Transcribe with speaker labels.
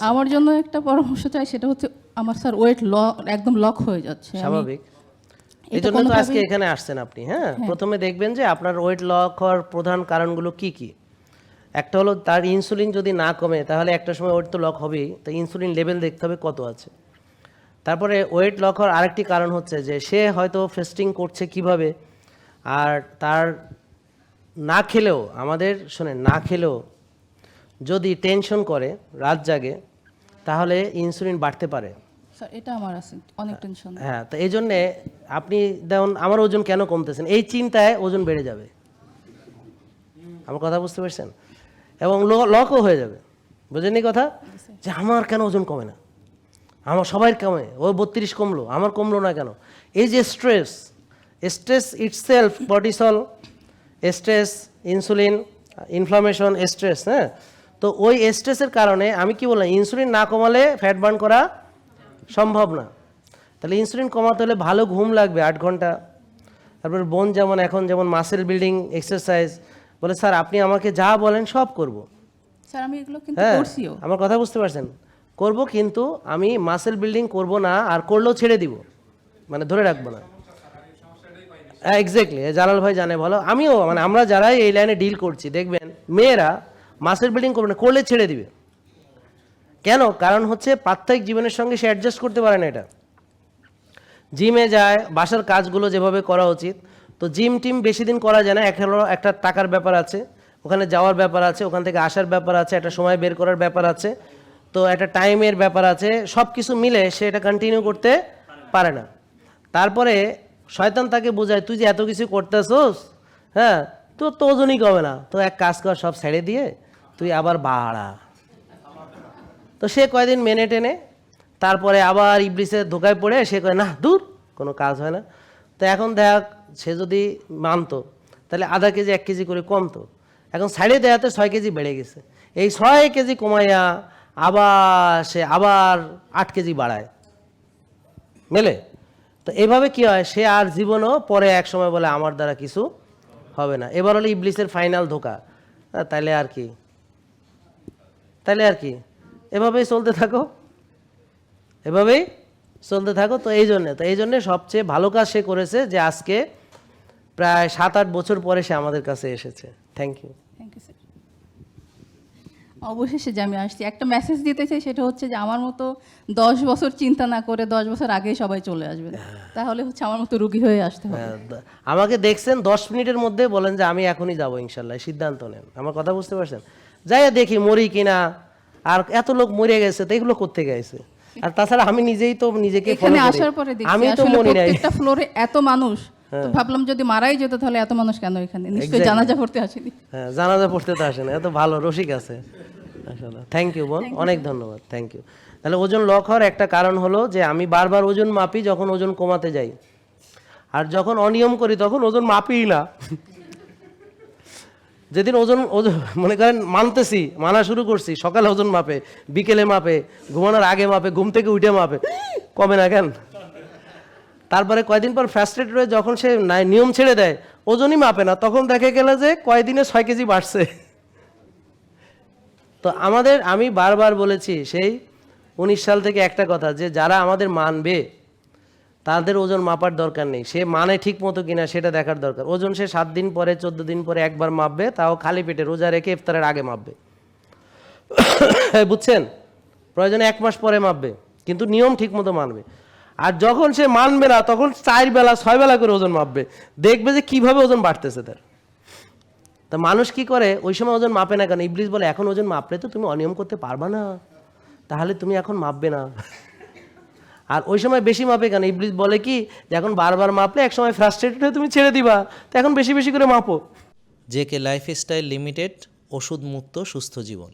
Speaker 1: আমার জন্য একটা পরামর্শ চাই, সেটা হচ্ছে আমার স্যার ওয়েট একদম লক হয়ে যাচ্ছে।
Speaker 2: স্বাভাবিক, এই জন্য তো আজকে এখানে আসছেন আপনি। হ্যাঁ, প্রথমে দেখবেন যে আপনার ওয়েট লক হওয়ার প্রধান কারণগুলো কি কি। একটা হলো তার ইনসুলিন যদি না কমে তাহলে একটা সময় ওয়েট তো লক হবেই, তো ইনসুলিন লেভেল দেখতে হবে কত আছে। তারপরে ওয়েট লক হওয়ার আরেকটি কারণ হচ্ছে যে সে হয়তো ফাস্টিং করছে কিভাবে, আর তার না খেলেও, আমাদের শোনেন, না খেলেও যদি টেনশন করে, রাত জাগে, তাহলে ইনসুলিন বাড়তে পারে।
Speaker 1: স্যার এটা আমার আছে অনেক টেনশন।
Speaker 2: হ্যাঁ, তো এই জন্যে আপনি দেখুন আমার ওজন কেন কমতেছেন, এই চিন্তায় ওজন বেড়ে যাবে। আমার কথা বুঝতে পারছেন? এবং লকও হয়ে যাবে, বুঝেননি কথা, যে আমার কেন ওজন কমে না, আমার সবাই কমে, ও 32 কমলো, আমার কমলো না কেন। এই যে stress itself, cortisol, stress, insulin, inflammation, stress. হ্যাঁ, তো ওই স্ট্রেসের কারণে আমি কি বললাম, ইনসুলিন না কমালে ফ্যাট বার্ন করা সম্ভব না। তাহলে ইনসুলিন কমাতে হলে ভালো ঘুম লাগবে 8 ঘন্টা। তারপর বোন যেমন এখন যেমন মাসেল বিল্ডিং এক্সারসাইজ বলে, স্যার আপনি আমাকে যা বলেন সব করব।
Speaker 1: স্যার আমি এগুলো কিন্তু
Speaker 2: হ্যাঁ,
Speaker 1: করছিও।
Speaker 2: আমার কথা বুঝতে পারছেন, করব, কিন্তু আমি মাসেল বিল্ডিং করব না, আর করলেও ছেড়ে দিব, মানে ধরে রাখবো না। এক্স্যাক্টলি, জালাল ভাই জানে ভালো, আমিও, মানে আমরা যারাই এই লাইনে ডিল করছি দেখবেন মেয়েরা মাসেল বিল্ডিং করবে না, করলে ছেড়ে দিবে। কেন? কারণ হচ্ছে প্রাত্যহিক জীবনের সঙ্গে সে অ্যাডজাস্ট করতে পারে না। এটা জিমে যায়, বাসার কাজগুলো যেভাবে করা উচিত, তো জিম টিম বেশি দিন করা যায় না। একটা টাকার ব্যাপার আছে, ওখানে যাওয়ার ব্যাপার আছে, ওখান থেকে আসার ব্যাপার আছে, একটা সময় বের করার ব্যাপার আছে, তো একটা টাইমের ব্যাপার আছে, সব কিছু মিলে সে এটা কন্টিনিউ করতে পারে না। তারপরে শয়তান তাকে বোঝায়, তুই যে এত কিছু করতেছোস, হ্যাঁ, তোর তো ওজনই কমে না, তো এক কাজ কর, সব ছেড়ে দিয়ে তুই আবার বাড়া। তো সে কয়দিন মেনে টেনে, তারপরে আবার ইবলিসের ধোকায় পড়ে সে কয়, না দূর, কোনো কাজ হয় না। তো এখন দেখ, সে যদি মানতো তাহলে আধা কেজি 1 কেজি করে কমতো, এখন সাইডে দেয়াতে 6 কেজি বেড়ে গেছে। এই 6 কেজি কমাইয়া সে আবার 8 কেজি বাড়ায়, মেলে। তো এভাবে কি হয়, সে আর জীবনও পরে এক সময় বলে আমার দ্বারা কিছু হবে না। এবার হলো ইবলিসের ফাইনাল ধোকা। তাইলে আর কি, এভাবেই চলতে থাকো, এভাবেই চলতে থাকো। তো এই জন্যে সবচেয়ে ভালো কাজ সে করেছে যে আজকে প্রায় 7-8 বছর পরে সে আমাদের কাছে এসেছে। Thank you.
Speaker 1: Thank you sir. অবশেষে যে আমি আসছি, একটা মেসেজ দিতে চাই, সেটা হচ্ছে যে আমার মতো 10 বছর চিন্তা না করে 10 বছর আগেই সবাই চলে আসবেন, তাহলে হচ্ছে আমার মতো রুগী হয়ে আসতে হবে।
Speaker 2: আমাকে দেখছেন 10 মিনিটের মধ্যে বলেন যে আমি এখনই যাবো ইনশাল্লাহ, সিদ্ধান্ত নেন। আমার কথা বুঝতে পারছেন? যাই দেখি মরি কিনা, আর এত লোক মরে গেছে, তো এগুলো করতে গেছে। আর তাছাড়া আমি নিজেই তো নিজেকে
Speaker 1: এখানে আসার পরে দেখছি
Speaker 2: আমি তো
Speaker 1: আসলে
Speaker 2: মরি নাই।
Speaker 1: প্রত্যেকটা ফ্লোরে এত মানুষ, তো ভাবলাম যদি মারাই যেত তাহলে এত মানুষ কেন এখানে, নিশ্চয়ই জানাজা পড়তে আসেনি।
Speaker 2: হ্যাঁ, জানাজা পড়তে তো আসে না, এত ভালো রসিক আছে আসলে। থ্যাংক ইউ বোন, অনেক ধন্যবাদ, থ্যাংক ইউ। তাহলে ওজন লক হওয়ার একটা কারণ হলো যে আমি বারবার ওজন মাপি যখন ওজন কমাতে যাই, আর যখন অনিয়ম করি তখন ওজন মাপিই না। যেদিন ওজন মনে করেন মানা শুরু করছি, সকালে ওজন মাপে, বিকেলে মাপে, ঘুমানোর আগে মাপে, ঘুম থেকে উঠে মাপে, কমে না কেন? তারপরে কয়দিন পর ফ্রাস্ট্রেটেড হয়ে যখন সে নিয়ম ছেড়ে দেয়, ওজনই মাপে না, তখন দেখে গেল যে কয়দিনে 6 কেজি বাড়ছে। তো আমি বারবার বলেছি সেই 19 সাল থেকে একটা কথা, যে যারা আমাদের মানবে তাদের ওজন মাপার দরকার নেই, সে মানে ঠিক মতো কিনা সেটা দেখার দরকার। ওজন সে 7 দিন পরে, 14 দিন পরে একবার মাপবে, তাও খালি পেটে রোজা রেখে ইফতারের আগে মাপবে। বুঝছেন? প্রয়োজনে 1 মাস পরে মাপবে, কিন্তু নিয়ম ঠিক মতো মানবে। আর যখন সে মানবে না, তখন 4 বেলা 6 বেলা করে ওজন মাপবে, দেখবে যে কিভাবে ওজন বাড়তেছে তার। তা মানুষ কি করে, ওই সময় ওজন মাপে না কেন? ইবলিস বলে, এখন ওজন মাপলে তো তুমি অনিয়ম করতে পারবা না, তাহলে তুমি এখন মাপবে না। আর ওই সময় বেশি মাপে কেন? ইবলিস বলে কি, যে এখন বারবার মাপলে এক সময় ফ্রাস্ট্রেটেড হয়ে তুমি ছেড়ে দিবা, তো এখন বেশি বেশি করে মাপো।
Speaker 3: জেকে লাইফস্টাইল লিমিটেড, ওষুধ মুক্ত সুস্থ জীবন।